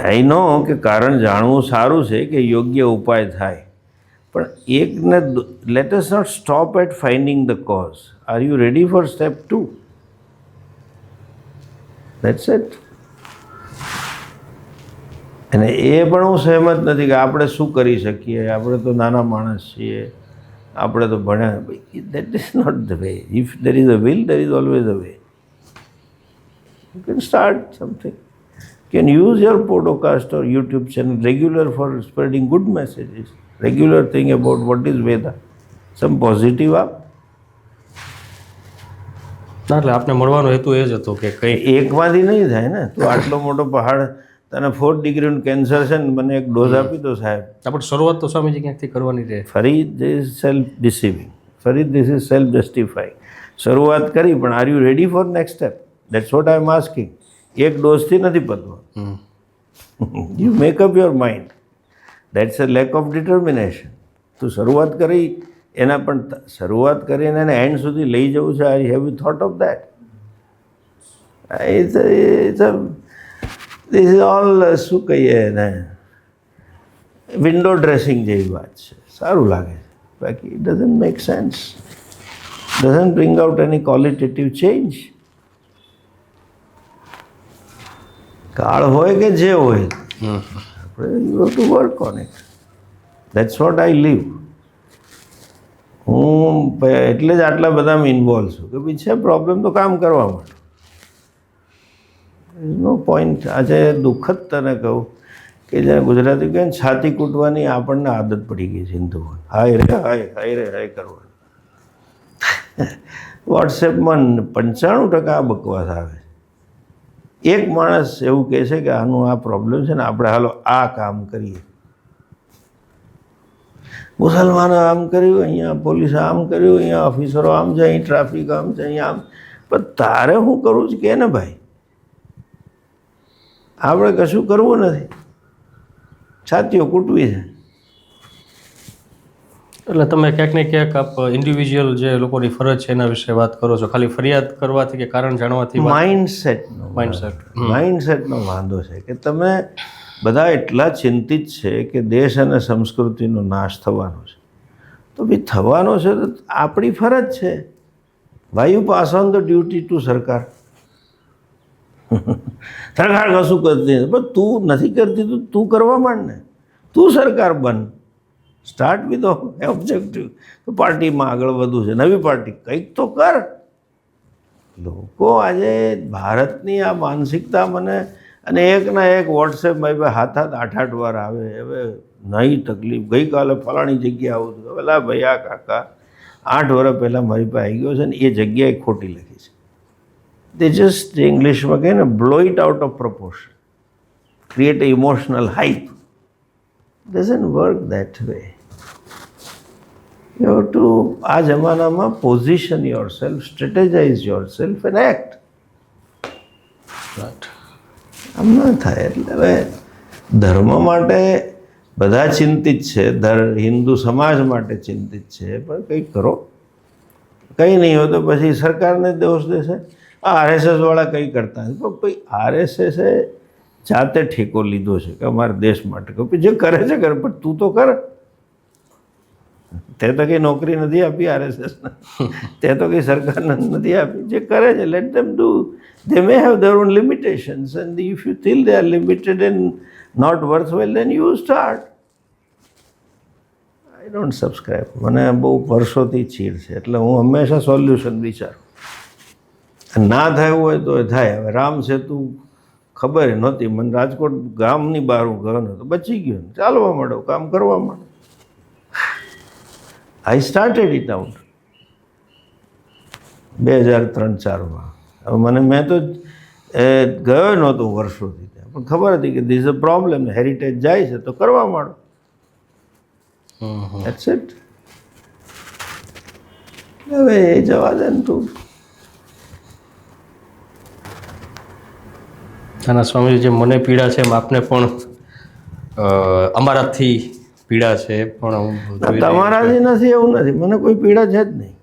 I know કે કારણ જાણવું સારું છે કે યોગ્ય ઉપાય થાય, પણ એકને let us not stop at finding the cause. Are you ready for step 2? That's it. અને એ પણ હું સહેમત નથી કે આપણે શું કરી શકીએ, આપણે તો નાના માણસ છીએ, આપણે તો ભણ્યા. That is not the way. If there is a will, there is always a way. You can start something. You can use your podcast or YouTube channel regular for spreading good messages, regular thing about what is Veda, some positive up.
ના એટલે આપને મળવાનો હેતુ એ જ હતો કે કંઈ
એકમાંથી નહીં થાય ને. તો આટલો મોટો પહાડ, તને 4th ડિગ્રીનું કેન્સર છે ને મને એક ડોઝ આપી દો સાહેબ.
આપણે શરૂઆત તો સ્વામીજી ક્યાંકથી કરવાની રહે.
ફરી ધીસ ઇઝ સેલ્ફ ડિસીવિંગ, ફરી ધીસ ઇઝ સેલ્ફ જસ્ટિફાઈંગ. શરૂઆત કરી પણ are you ready for next step? That's what I am asking. એક ડોઝથી નથી પતવા. You make up your mind. That's a lack of determination. તું શરૂઆત કરી એના પણ શરૂઆત કરીને એને એન્ડ સુધી લઈ જવું છે. I have you thought of that? This is all શું કહીએ એને, વિન્ડો ડ્રેસિંગ જેવી વાત છે. સારું લાગે છે, બાકી it doesn't make sense. Doesn't bring out any qualitative change. કાળ હોય કે જે હોય, આપણે you have to work on it. That's what I live. હું એટલે જ આટલા બધામાં ઇન્વોલ્વ છું કે ભાઈ છે પ્રોબ્લેમ તો કામ કરવા માંડો. નો પોઈન્ટ. આજે દુઃખદ તને કહું કે જ્યારે ગુજરાતી કહે ને છાતી કૂટવાની આપણને આદત પડી ગઈ છે હિન્દુઓને. હાય રે હાય કરવાનું. વોટ્સએપમાં 95% બકવાસ આવે. એક માણસ એવું કહે છે કે આનું આ પ્રોબ્લેમ છે ને આપણે હાલો આ કામ કરીએ. મુસલમાનો આમ કર્યું, અહીંયા પોલીસે આમ કર્યું, અહીંયા ઓફિસરો આમ છે, અહીં ટ્રાફિક આમ છે, અહીંયા આમ. પણ તારે શું કરવું છે કે ને ભાઈ, આપણે કશું કરવું નથી, છાતીઓ કૂટવી છે.
એટલે તમે ક્યાંક ને ક્યાંક આપ ઇન્ડિવિજ્યુઅલ જે લોકોની ફરજ છે એના વિશે વાત કરો છો, ખાલી ફરિયાદ કરવાથી કે કારણ જાણવાથી
માઇન્ડસેટનો વાંધો છે કે તમે બધા એટલા ચિંતિત છે કે દેશ અને સંસ્કૃતિનો નાશ થવાનો છે. તો ભાઈ થવાનો છે તો આપણી ફરજ છે. Why you pass on the duty to સરકાર. સરકાર કશું કરતી નથી, પણ તું નથી કરતી તો તું કરવા માંડ ને. તું સરકાર બન. Start with objective. પાર્ટીમાં આગળ વધવું છે, નવી પાર્ટી, કંઈક તો કર. લોકો આજે ભારતની આ માનસિકતા મને, અને એકના એક વોટ્સએપમાં હાથ 8 વાર આવે. હવે નહીં તકલીફ, ગઈકાલે ફલાણી જગ્યા આવું હતું, પેલા ભાઈ આ કાકા 8 વર્ષ પહેલાં મારી પાસે આવી ગયો છે ને એ જગ્યાએ ખોટી લખી છે. તે જસ્ટ ઇંગ્લિશમાં કહે ને, blow it out of proportion, create a emotional hype. Doesn't work that way. You have to, આ જમાનામાં position yourself, strategize yourself and act. આમ ન થાય. એટલે હવે ધર્મ માટે બધા ચિંતિત છે, હિન્દુ સમાજ માટે ચિંતિત છે, પણ કંઈક કરો. કંઈ નહીં હોય તો પછી સરકારને દોષ દેશે. આ આરએસએસવાળા કંઈ કરતા નથી, પણ ભાઈ આરએસએસે જાતે ઠેકો લીધો છે કે અમારા દેશ માટે. કે જે કરે છે કરે, પણ તું તો કર. તે તો કંઈ નોકરી નથી આપી આરએસએસને, તે તો કંઈ સરકારને નથી આપી. જે કરે છે late them do. They may have their own limitations, and if you feel they are limited and not worthwhile, then you start. I don't subscribe. મને બહુ વર્ષોથી ચીડ છે, એટલે હું હંમેશા સોલ્યુશન વિચારું. ના થયું હોય તો થાય. હવે રામ સેતુ ખબર નહોતી મને, રાજકોટ ગામની બહાર હું ગયો નહોતો, બચી ગયો, ચાલવા માંડો, કામ કરવા માંડો. આઈ સ્ટાર્ટેડ ઇટ આઉટ 2003-04માં. હવે મેં તો ગયો નહોતો વર્ષોથી ત્યાં, પણ ખબર હતી કે ધીસ અ પ્રોબ્લેમ, હેરિટેજ જાય છે તો કરવા માંડો. That's it. હવે એ જવા દે ને તું.
નાના સ્વામીજી, જે મને પીડા છે એમ આપને પણ અમારાથી પીડા છે, પણ
તમારાથી નથી એવું નથી, મને કોઈ પીડા છે જ નહીં.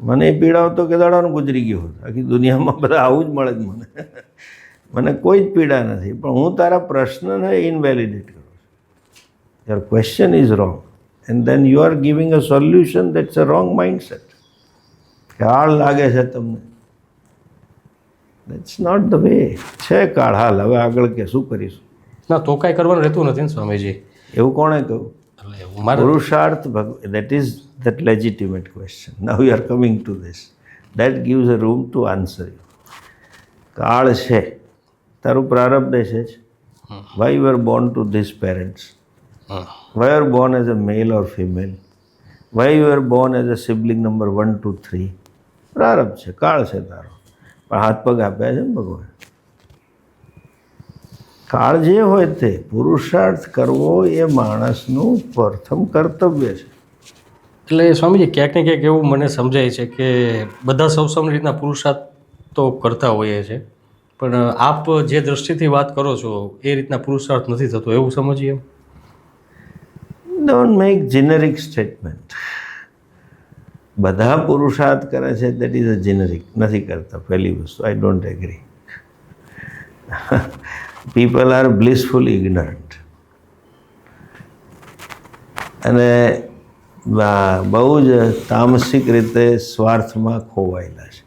મને એ પીડાઓ તો કેદાડાનું ગુજરી ગયો હોત. આખી દુનિયામાં બધા આવું જ મળે જ મને. મને કોઈ જ પીડા નથી, પણ હું તારા પ્રશ્નને ઇનવેલિડેટ કરું છું. Your question is wrong and then you are giving a solution that's a wrong mindset. કાળ લાગે છે તમને, દેટ્સ નોટ ધ વે. છે કાળ, હાલ હવે આગળ કે શું કરીશું?
ના, તો કાંઈ કરવાનું રહેતું નથી ને સ્વામીજી.
એવું કોણે કહ્યું? પુરુષાર્થ, that is that legitimate question. Now you are coming to this. That gives a room to answer you. કાળ છે, તારું પ્રારબ્ધ છે જ. Why you were born to these parents? Why you are born as a male or female? Why you were born as a sibling number 1, 2, 3? પ્રારબ્ધ છે, કાળ છે તારો. પણ હાથ પગ આપ્યા છે ને ભગવાન. કાળ જે હોય તે પુરુષાર્થ કરવો એ માણસનું પ્રથમ કર્તવ્ય છે.
એટલે સ્વામીજી, ક્યાંક ને ક્યાંક એવું મને સમજાય છે કે બધા સૌની રીતના પુરુષાર્થ તો કરતા હોઈએ છે, પણ આપ જે દ્રષ્ટિથી વાત કરો છો એ રીતના પુરુષાર્થ નથી થતો, એવું સમજીએ?
Don't make generic statement. બધા પુરુષાર્થ કરે છે દેટ ઇઝ અ જેનેરિક. નથી કરતા, પહેલી વસ્તુ. I don't agree. People are blissfully ignorant. અને બહુ જ તામસિક રીતે સ્વાર્થમાં ખોવાયેલા છે.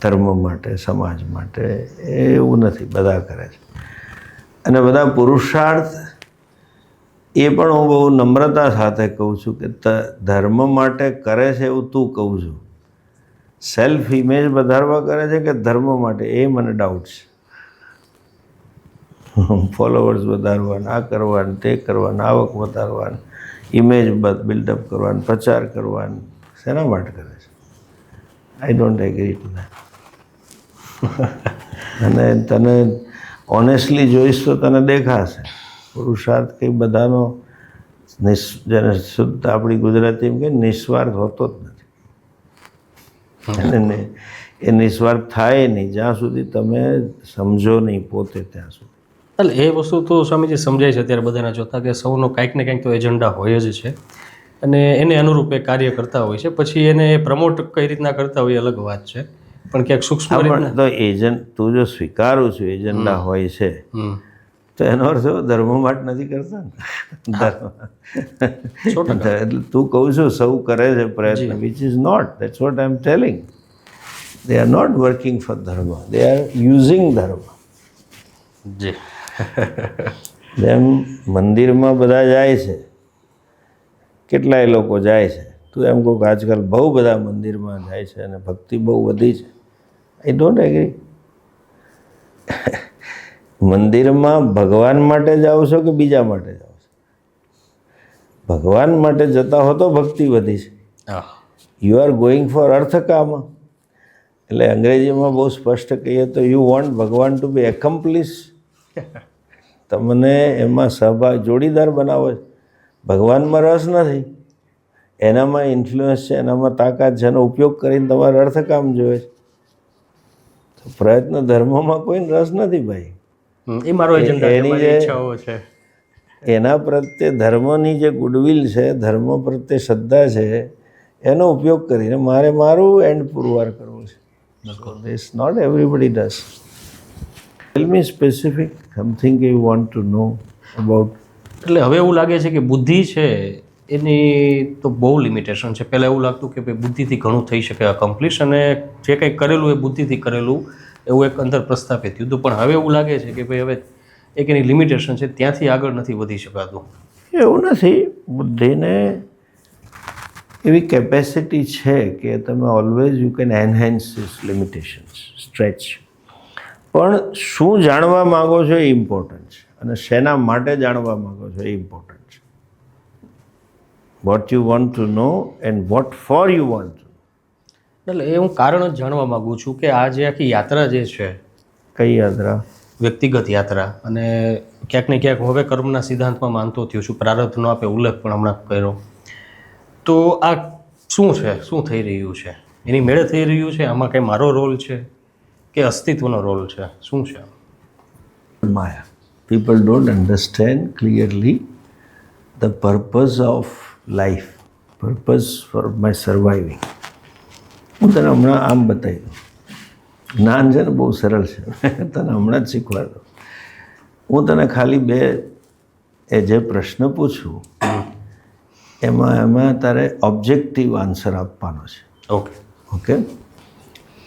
ધર્મ માટે, સમાજ માટે. એવું નથી, બધા કરે છે. અને બધા પુરુષાર્થ એ પણ હું બહુ નમ્રતા સાથે કહું છું કે ધર્મ માટે કરે છે એવું તું કહું છું. સેલ્ફ ઇમેજ વધારવા કરે છે કે ધર્મ માટે, એ મને ડાઉટ છે. ફોલોવર્સ વધારવાના, આ કરવાનું, તે કરવાનું, આવક વધારવાનું, ઇમેજ બિલ્ડઅપ કરવાનું, પ્રચાર કરવાનું. શેના માટે કરે છે? I don't agri two that. અને તને ઓનેસ્ટલી જોઈશ તો તને દેખાશે પુરુષાર્થ કંઈ બધાનો જેને શુદ્ધ આપણી ગુજરાતીમાં કે નિસ્વાર્થ હોતો જ નથી. અને એ નિસ્વાર્થ થાય નહીં જ્યાં સુધી તમે સમજો નહીં પોતે ત્યાં સુધી.
એટલે એ વસ્તુ તો સ્વામીજી સમજાય છે અત્યારે બધાના જોતા કે સૌનો કાંઈક ને કાંઈક તો એજન્ડા હોય જ છે અને એને અનુરૂપ એ કાર્ય કરતા હોય છે. પછી એને પ્રમોટ કઈ રીતના કરતા હોય એ અલગ વાત છે, પણ ક્યાંક સૂક્ષ્મ રીતના
તો એજન્ટ તું જો સ્વીકારું છું એજન્ડા હોય છે તો એનો અર્થ એવો ધર્મ માટે નથી કરતા ને. એટલે તું કહું છું સૌ કરે છે પ્રયત્ન, which is not. That's what I am telling. They are not working for ધર્મ, દે આર યુઝિંગ ધર્મ.
જી.
જેમ મંદિરમાં બધા જાય છે, કેટલાય લોકો જાય છે, તું એમ કહું કે આજકાલ બહુ બધા મંદિરમાં જાય છે અને ભક્તિ બહુ વધી છે. I don't agree. મંદિરમાં ભગવાન માટે જાઓ છો કે બીજા માટે જાઓ છો? ભગવાન માટે જતા હો તો ભક્તિ વધી છે. યુ આર ગોઈંગ ફોર અર્થકામ. એટલે અંગ્રેજીમાં બહુ સ્પષ્ટ કહીએ તો you want Bhagwan to be accomplish. તમને એમાં સહભાગ જોડીદાર બનાવો છે. ભગવાનમાં રસ નથી, એનામાં ઇન્ફ્લુઅન્સ છે, એનામાં તાકાત છે, એનો ઉપયોગ કરીને તમારે અર્થકામ જોઈએ છે. તો પ્રયત્ન ધર્મમાં કોઈને રસ નથી ભાઈ.
એ મારો એજન્ડા છે, મારી ઈચ્છાઓ છે.
એના પ્રત્યે ધર્મની જે ગુડવિલ છે, ધર્મ પ્રત્યે શ્રદ્ધા છે, એનો ઉપયોગ કરીને મારે મારું એન્ડ પુરવાર કરવું છે. This not everybody does. Tell me specific something you want to know about.
એટલે હવે એવું લાગે છે કે બુદ્ધિ છે એની તો બહુ લિમિટેશન છે. પહેલાં એવું લાગતું કે ભાઈ બુદ્ધિથી ઘણું થઈ શકે અકમ્પ્લિશ, અને જે કંઈ કરેલું એ બુદ્ધિથી કરેલું એવું એક અંદર પ્રસ્થાપિત થયું હતું. પણ હવે એવું લાગે છે કે ભાઈ હવે એક એની લિમિટેશન છે, ત્યાંથી આગળ નથી વધી શકાતું.
એવું નથી. બુદ્ધિને એવી કેપેસિટી છે કે તમે always you can enhance this limitations, stretch. પણ શું જાણવા માગો છો એ ઇમ્પોર્ટન્ટ છે, અને શેના માટે જાણવા માગો છો એ ઇમ્પોર્ટન્ટ છે. What you want to know and what for you want to.
એટલે એ હું કારણ જ જાણવા માગું છું કે આ જે આખી યાત્રા જે છે,
કઈ યાત્રા?
વ્યક્તિગત યાત્રા. અને ક્યાંક ને ક્યાંક હવે કર્મના સિદ્ધાંતમાં માનતો થયો છું, પ્રારબ્ધનો આપે ઉલ્લેખ પણ હમણાં કર્યો. તો આ શું છે, શું થઈ રહ્યું છે? એની મેળે થઈ રહ્યું છે? આમાં કંઈ મારો રોલ છે કે અસ્તિત્વનો રોલ છે? શું છે?
Maya. People don't understand clearly the purpose of life, purpose for my surviving. હું તને હમણાં આમ બતાવી દઉં. જ્ઞાન છે ને બહુ સરળ છે, તને હમણાં જ શીખવા દઉં. હું તને ખાલી બે એ જે પ્રશ્ન પૂછું એમાં તારે ઓબ્જેક્ટિવ આન્સર આપવાનો છે. ઓકે.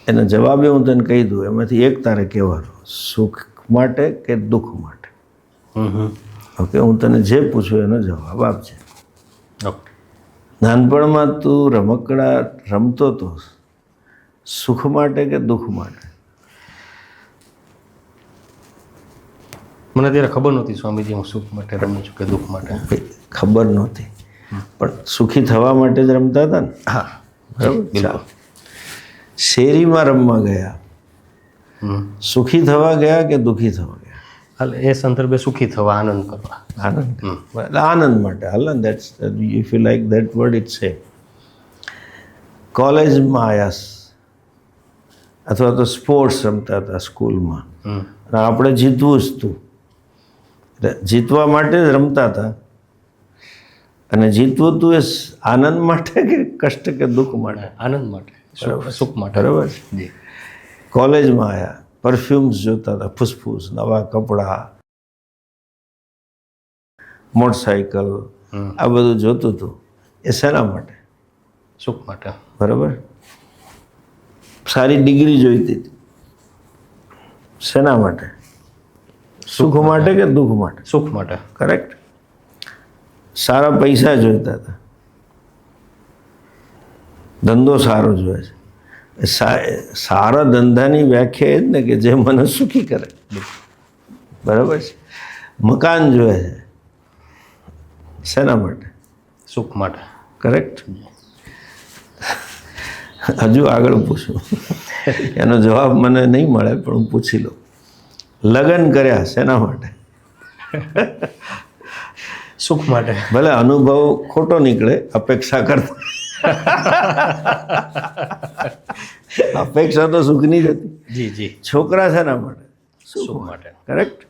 એના જવાબે હું તને કહી દઉં, એમાંથી એક તારે કહેવાનો, સુખ માટે કે દુઃખ માટે. ઓકે. હું તને જે પૂછું એનો જવાબ આપજે. નાનપણમાં તું રમકડા રમતો હતો, સુખ માટે કે દુઃખ માટે?
મને ત્યારે ખબર નહોતી સ્વામીજી હું સુખ માટે રમું છું કે દુઃખ માટે.
ખબર નહોતી, પણ સુખી થવા માટે જ રમતા હતા ને?
હા,
બરાબર. શેરીમાં રમવા ગયા, સુખી થવા ગયા કે દુઃખી થવા ગયા?
હાલ એ સંદર્ભે સુખી થવા, આનંદ કરવા.
આનંદ. આનંદ માટે. હાલ ને, that's if you like that word it સે. કોલેજમાં આવ્યા અથવા તો સ્પોર્ટ્સ રમતા હતા સ્કૂલમાં, અને આપણે જીતવું જ હતું. જીતવા માટે જ રમતા હતા. અને જીતવું હતું એ આનંદ માટે કે કષ્ટ કે દુઃખ માટે?
આનંદ માટે, સુખ માટે.
બરાબર છે. કોલેજમાં આવ્યા, પરફ્યુમ્સ જોતા હતા, ફૂસફૂસ, નવા કપડાં, મોટરસાઇકલ, આ બધું જોતું હતું. એ શેના માટે?
સુખ માટે.
બરાબર. સારી ડિગ્રી જોઈતી હતી, શેના માટે? સુખ માટે કે દુઃખ માટે?
સુખ માટે.
કરેક્ટ. સારા પૈસા જોઈતા હતા, ધંધો સારો જોઈએ છે. સારા ધંધાની વ્યાખ્યા એ જ ને કે જે મને સુખી કરે. બરાબર છે. મકાન જોઈએ છે, શેના માટે?
સુખ માટે.
કરેક્ટ. હજુ આગળ પૂછું, એનો જવાબ મને નહીં મળે પણ હું પૂછી લઉં. લગ્ન કર્યા શેના માટે?
સુખ માટે.
ભલે અનુભવ ખોટો નીકળે અપેક્ષા કરતા. અપેક્ષા તો સુખની જ હતી.
જી જી.
છોકરા શેના માટે?
સુખ માટે.
કરેક્ટ.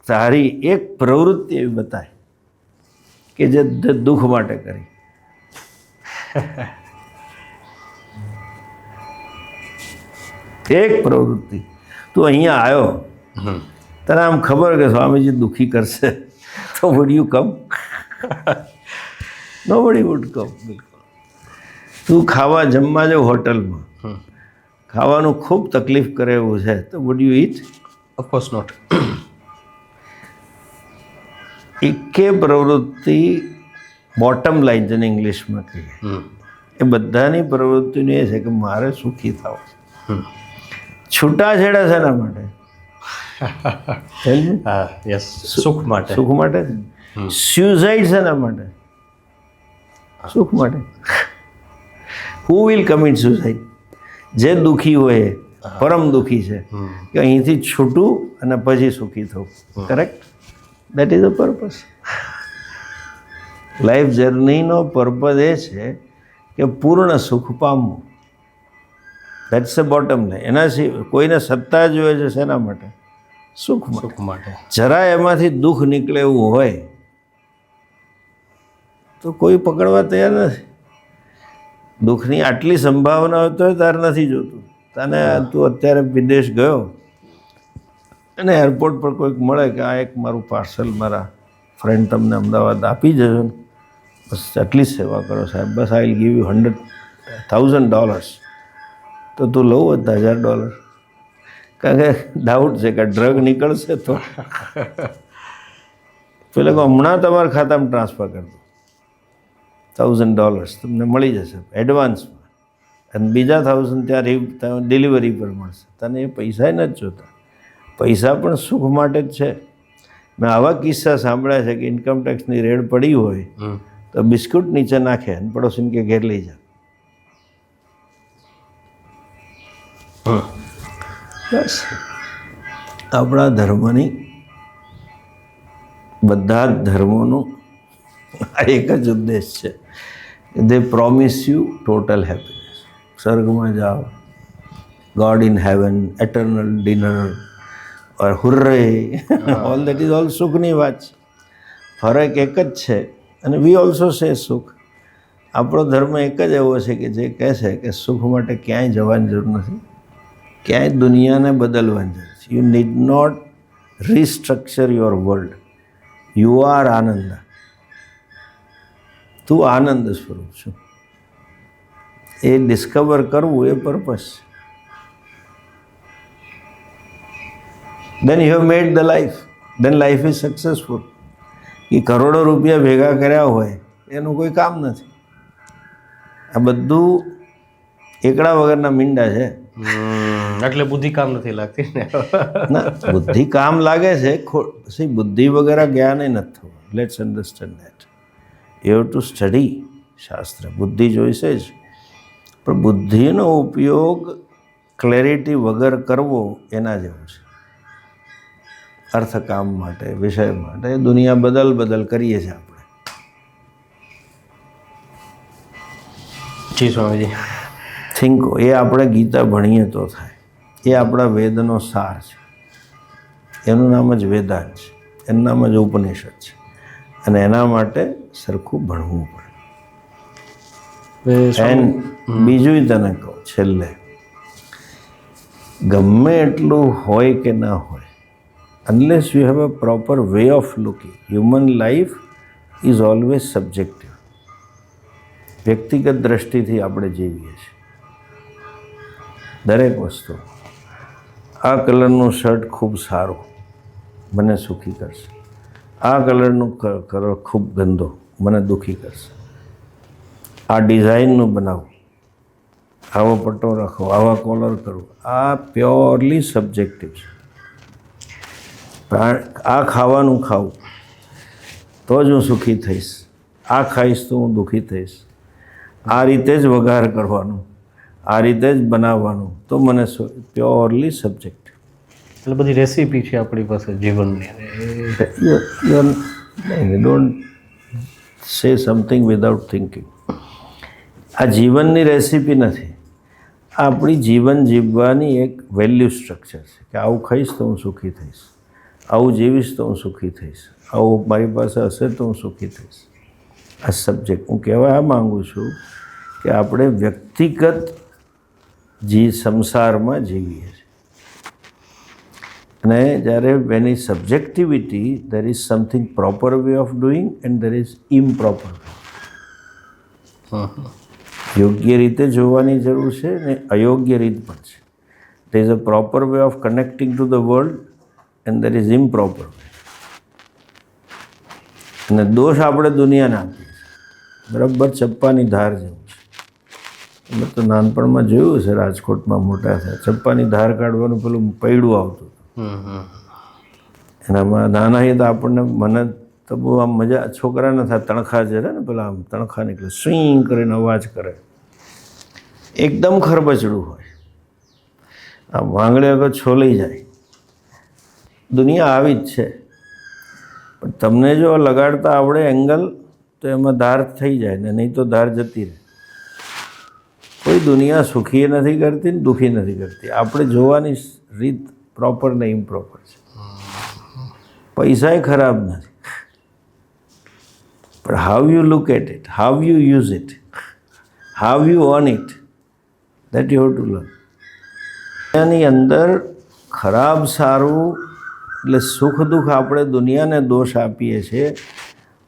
તારી એક પ્રવૃત્તિ એવી બતાય કે જે દુઃખ માટે કરી. એક પ્રવૃત્તિ. તું અહીંયા આવ્યો, તને આમ ખબર કે સ્વામીજી દુઃખી કરશે, તો would you come? Nobody would come. બિલકુલ. તું ખાવા જમવા જાવ હોટલમાં, ખાવાનું ખૂબ તકલીફ કરે એવું છે, તો would you eat?
Of course not.
એકે પ્રવૃત્તિ બોટમ લાઈન જેને ઇંગ્લિશમાં કહીએ, એ બધાની પ્રવૃત્તિનું એ છે કે મારે સુખી થવું. છૂટાછેડા શેના માટે?
હા યસ, સુખ માટે.
સુખ માટે. સ્યુસાઇડ શેના માટે? સુખ માટે. Who will commit suicide? જે દુઃખી હોય, પરમ દુઃખી છે કે અહીંથી છૂટું અને પછી સુખી થવું. Correct. That is a purpose. Life જર્નીનો પર્પઝ એ છે કે પૂર્ણ સુખ પામવું. That's a bottom line. એના સિવાય કોઈને સત્તા જોઈએ છે શેના માટે? સુખ માટે.
સુખ માટે.
જરા એમાંથી દુઃખ નીકળે એવું હોય તો કોઈ પકડવા તૈયાર નથી. દુઃખની આટલી સંભાવના હોય તો તારે નથી જોતું. તને તું અત્યારે વિદેશ ગયો અને એરપોર્ટ પર કોઈક મળે કે આ એક મારું પાર્સલ મારા ફ્રેન્ડ તમને અમદાવાદ આપી જજો ને, બસ આટલી જ સેવા કરો સાહેબ, બસ આઈ વિલ ગીવ યુ $100,000. તો તું લઉં $1,000, કારણ કે ડાઉટ છે કે ડ્રગ નીકળશે તો પેલે કહો હમણાં તમારા ખાતામાં ટ્રાન્સફર કરી દો, $1,000 તમને મળી જશે એડવાન્સમાં, અને બીજા 1,000 ત્યાં ડિલિવરી પર મળશે. તને એ પૈસા નથી જોતા. પૈસા પણ સુખ માટે જ છે. મેં આવા કિસ્સા સાંભળ્યા છે કે ઇન્કમટેક્સની રેડ પડી હોય તો બિસ્કુટ નીચે નાખે અને પડોશીને કે ઘેર લઈ જા. બસ આપણા ધર્મની, બધા જ ધર્મોનું આ એક જ ઉદ્દેશ છે કે they promise you total happiness. સ્વર્ગમાં જાઓ, God in heaven, eternal dinner or hurray, all that is all સુખની વાત છે. ફરક એક જ છે. અને વી ઓલ્સો સે સુખ. આપણો ધર્મ એક જ એવો છે કે જે કહે છે કે સુખ માટે ક્યાંય જવાની જરૂર નથી, ક્યાંય દુનિયાને બદલવાની જરૂર છે. You need not restructure your world. You are anand. તું આનંદ સ્વરૂપ છું. એ ડિસ્કવર કરવું એ purpose. Then you have made the life. Then life is successful. એ કરોડો રૂપિયા ભેગા કર્યા હોય એનું કોઈ કામ નથી. આ બધું એકડા વગરના મીંડા છે.
એટલે બુદ્ધિ કામ નથી લાગતી ને.
ના, બુદ્ધિ કામ લાગે છે. બુદ્ધિ વગેરે જ્ઞાન નથી થવું. Let's understand that. You have to study શાસ્ત્ર. બુદ્ધિ જોઈશે જ, પણ બુદ્ધિનો ઉપયોગ ક્લેરિટી વગર કરવો એના જેવું છે. અર્થ કામ માટે, વિષય માટે દુનિયા બદલ કરીએ છીએ આપણે.
જી સ્વામીજી.
થિંકો. એ આપણે ગીતા ભણીએ તો થાય. એ આપણા વેદનો સાર છે. એનું નામ જ વેદાંત છે, એનું નામ જ ઉપનિષદ છે. અને એના માટે સરખું ભણવું પડે. એન્ડ બીજું તને કહું છેલ્લે, ગમે એટલું હોય કે ના હોય, unless you have a proper way of looking, human life is always subjective. વ્યક્તિગત દ્રષ્ટિથી આપણે જીવીએ છીએ દરેક વસ્તુ. આ કલરનું શર્ટ ખૂબ સારું, મને સુખી કરશે. આ કલરનું કલર ખૂબ ગંદો, મને દુઃખી કરશે. આ ડિઝાઇનનું બનાવું, આવો પટ્ટો રાખો, આવા કોલર કરવું, આ પ્યોરલી સબ્જેક્ટિવ છે. આ ખાવાનું ખાવું તો જ હું સુખી થઈશ, આ ખાઈશ તો હું દુઃખી થઈશ, આ રીતે જ વઘાર કરવાનું, આ રીતે જ બનાવવાનું, તો મને પ્યોરલી સબ્જેક્ટ.
એટલે બધી રેસીપી છે આપણી પાસે જીવનની.
Don't say something without thinking. આ જીવનની રેસીપી નથી, આ આપણી જીવન જીવવાની એક વેલ્યુ સ્ટ્રક્ચર છે કે આવું ખાઈશ તો હું સુખી થઈશ, આવું જીવીશ તો હું સુખી થઈશ, આવું મારી પાસે હશે તો હું સુખી થઈશ. આ સબ્જેક્ટ હું કહેવા માગું છું કે આપણે વ્યક્તિગત સંસારમાં જીવીએ છીએ. અને જ્યારે when is subjectivity there is something proper way of doing and there is improper. યોગ્ય રીતે જોવાની જરૂર છે ને અયોગ્ય રીત પણ છે. દેર is a proper way of connecting to the world and there is improper way. અને દોષ આપણે દુનિયાને આપીએ છીએ, બરાબર ચપ્પાની ધાર જેવું છે. અમે તો નાનપણમાં જોયું છે, રાજકોટમાં મોટા થયા ચપ્પાની ધાર કાઢવાનું પેલું પૈડું આવતું હતું. એનામાં નાના એ તો આપણને, મને તો બહુ આમ મજા, છોકરાને થાય તણખા જે છે ને પેલા આમ તણખા નીકળે, સ્વિંગ કરીને અવાજ કરે, એકદમ ખરબચડું હોય, આમ વાંગડે વગર છોલાઈ જાય. દુનિયા આવી જ છે. પણ તમને જો લગાડતા આવડે એંગલ તો એમાં ધાર થઈ જાય ને, નહીં તો ધાર જતી રહે. કોઈ દુનિયા સુખી નથી કરતી ને દુઃખી નથી કરતી. આપણે જોવાની રીત પ્રોપર ને ઇમ્પ્રોપર છે. પૈસાય ખરાબ નથી, પણ how you look at it, how you use it, how you earn it, that you have to learn. દુનિયાની અંદર ખરાબ સારું એટલે સુખ દુઃખ આપણે દુનિયાને દોષ આપીએ છીએ,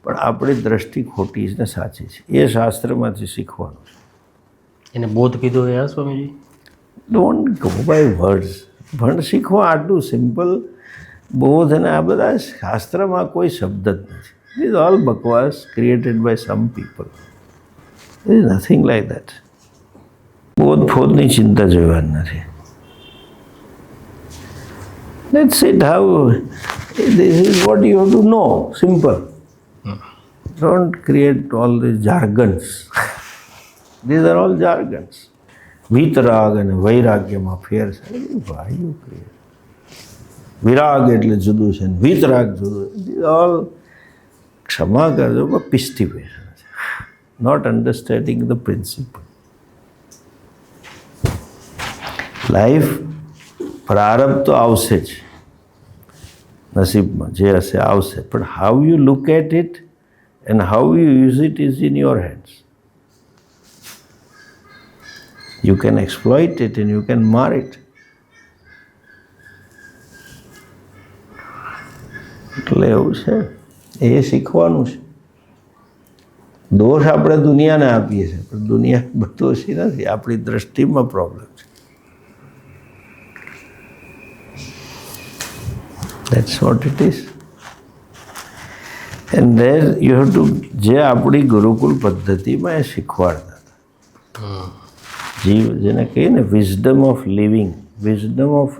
પણ આપણી દ્રષ્ટિ ખોટી ને સાચી છે. એ શાસ્ત્રમાંથી શીખવાનું છે.
એને બોધ કીધો એ Swamiji.
Don't go by words. ભણ શીખવા આટલું સિમ્પલ. બોધ અને આ બધા શાસ્ત્રમાં કોઈ શબ્દ જ નથી. It is all bakwas created by some people. It is nothing like that. બોધ ફોધની ચિંતા જોવાની નથી. Let's see how this is what you have to know. Simple. Don't create all these jargons. These are all jargons. વિતરાગ અને વૈરાગ્યમાં ફેર છે. Why you create? વિરાગ એટલે જુદું છે ને વિતરાગ જુદું. These all, ક્ષમા કરજો, પણ પિસ્ટિફિકેશન છે. Not understanding the principle. Life પ્રારબ્ધ તો આવશે જ, નસીબમાં જે હશે આવશે, પણ how you look at it and how you use it is in your hands. You can exploit it and you can માર ઇટ. એટલે એવું છે, એ શીખવાનું છે. દોષ આપણે દુનિયાને આપીએ છીએ, પણ દુનિયા દોષી નથી, આપણી દ્રષ્ટિમાં પ્રોબ્લેમ છે. That's what it is. And there you have to, જે આપણી ગુરુકુલ પદ્ધતિમાં એ શીખવાડતા હતા. જીવ જેને કહીએ ને wisdom of living, wisdom of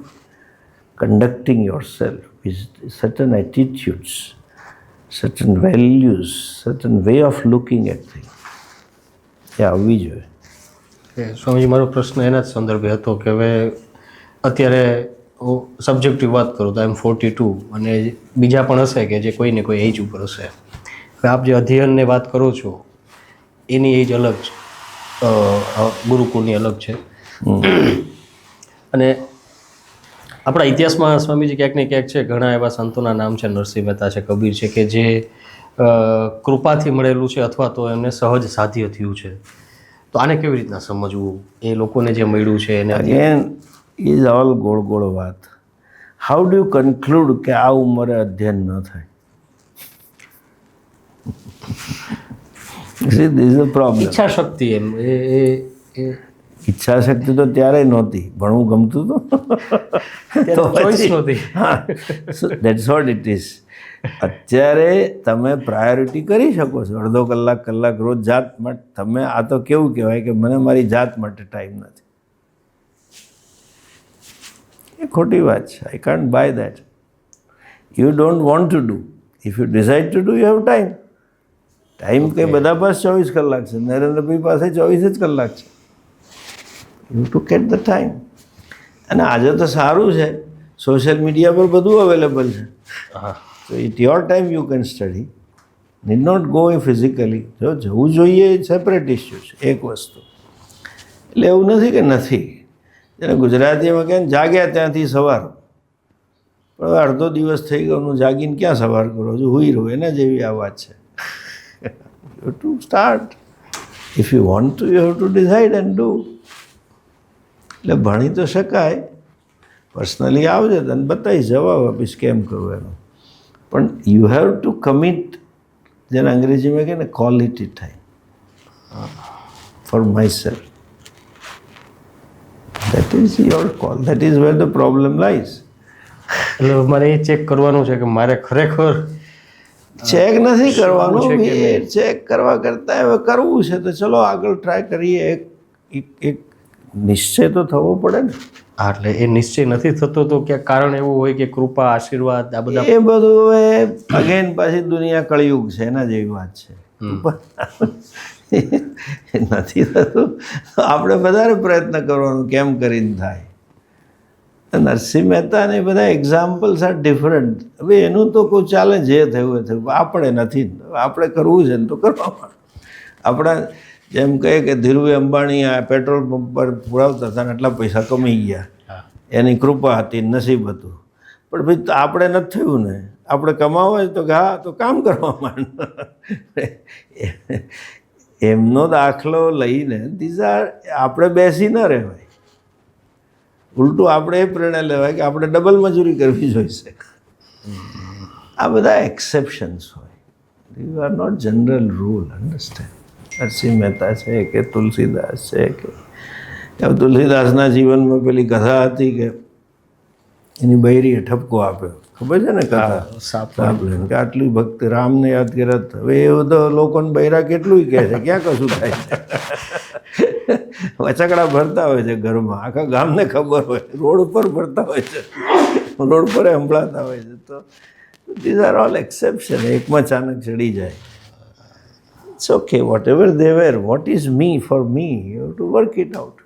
conducting yourself, certain attitudes, certain values, certain way of looking at thing, એ આવવી જોઈએ.
સ્વામીજી, મારો પ્રશ્ન એના જ સંદર્ભે હતો કે હવે અત્યારે સબ્જેક્ટિવ વાત કરું તો આઈ એમ 42 અને બીજા પણ હશે કે જે કોઈને કોઈ એજ ઉપર હશે. હવે આપ જે અધ્યયનની વાત કરો છો એની એજ અલગ છે, ગુરુકુળની અલગ છે. અને આપણા ઇતિહાસમાં સ્વામીજી ક્યાંક ને ક્યાંક છે, ઘણા એવા સંતોના નામ છે, નરસિંહ મહેતા છે, કબીર છે, કે જે કૃપાથી મળેલું છે અથવા તો એમને સહજ સાધ્ય થયું છે. તો આને કેવી રીતના સમજવું, એ લોકોને જે મળ્યું છે એને?
અગેન ઇઝ ઓલ ગોળ ગોળ વાત. હાઉ ડુ યુ કન્ક્લુડ કે આ ઉંમરે અધ્યયન ન થાય? This is a problem.
ઈચ્છા શક્તિ એમ
ઈચ્છા શક્તિ તો ત્યારે નહોતી, ભણવું ગમતું હતું
ચોઈસ નહોતી.
That's what it is. અત્યારે તમે પ્રાયોરિટી કરી શકો છો, અડધો કલાક કલાક રોજ જાત માટે. તમે આ તો કેવું કહેવાય કે મને મારી જાત માટે ટાઈમ નથી. એ ખોટી વાત છે. I can't buy that. You don't want to do. If you decide to do you have time. Time કંઈ બધા પાસે 24 કલાક છે, નરેન્દ્રભાઈ પાસે 24 જ કલાક છે. You two get the time. અને આજે તો સારું છે, સોશિયલ મીડિયા પર બધું અવેલેબલ છે.
હા,
તો it your time you can study. Need not go physically. જો જવું જોઈએ એ સેપરેટ ઇસ્યુ છે, એક વસ્તુ. એટલે એવું નથી કે નથી. જેને ગુજરાતીમાં કહે ને જાગ્યા ત્યાંથી સવાર. પણ હવે અડધો દિવસ થઈ ગયો, હું જાગીને ક્યાં સવાર કરો છું, હુઈ રહું, એના જેવી આ વાત છે. You to start. If you want to you have two decide and do. એટલે ભણી તો શકાય. પર્સનલી આવજે તને બતાવીશ, જવાબ આપીશ કેમ કરવું એનો. પણ યુ હેવ ટુ કમિટ, જેને અંગ્રેજીમાં કહે ને quality time for my self. That is your call. That is wear the problem lies.
એટલે મારે એ ચેક કરવાનું છે કે મારે ખરેખર
ચેક નથી કરવાનું.
શું છે કે
એ ચેક કરવા કરતાં હવે કરવું છે તો ચલો આગળ ટ્રાય કરીએ. એક નિશ્ચય તો થવો પડે ને.
હા, એટલે એ નિશ્ચય નથી થતો તો ક્યાંક કારણ એવું હોય કે કૃપા, આશીર્વાદ, આ બધા
એ બધું હવે અગેન પાછી દુનિયા કળિયુગ છે, એના જેવી વાત છે. નથી થતું તો આપણે વધારે પ્રયત્ન કરવાનો કેમ કરીને થાય. નરસિંહ મહેતા ને બધા એક્ઝામ્પલ્સ આર ડિફરન્ટ. હવે એનું તો કોઈ ચાલે, જે થયું એ થયું. આપણે નથી, આપણે કરવું છે ને તો કરવામાં. આપણા જેમ કહે કે ધીરુભાઈ અંબાણી આ પેટ્રોલ પંપ પર પુરાવતા હતા ને એટલા પૈસા કમાઈ ગયા, એની કૃપા હતી, નસીબ હતું. પણ ભાઈ આપણે નથી થયું ને. આપણે કમાવો હોય તો કે હા તો કામ કરવા માંડ. એમનો દાખલો લઈને આપણે બેસી ન રહેવાય. ઉલટું આપણે એ પ્રેરણા લેવાય કે આપણે ડબલ મજૂરી કરવી જોઈશે. આ બધા એક્સેપ્શન્સ હોય. You are not general rule. Understand. Narsinh Mehta છે કે તુલસીદાસ છે કે તુલસીદાસના જીવનમાં પેલી કથા હતી કે એની બૈરીએ ઠપકો આપ્યો. ખબર છે ને કથા? સાપ લઈને કે આટલું ભક્ત રામને યાદ કરત. હવે એ તો લોકોને બૈરા કેટલું કહે છે, ક્યાં કશું થાય છે. વચકડા ભરતા હોય છે ઘરમાં, આખા ગામને ખબર હોય. રોડ ઉપર ભરતા હોય છે, રોડ પર સંભળાતા હોય છે. તો ધીઝ આર ઓલ એક્સેપ્શન. એકમાં અચાનક ચડી જાય. It's okay. Whatever they were, what is me for me, you have to work it out.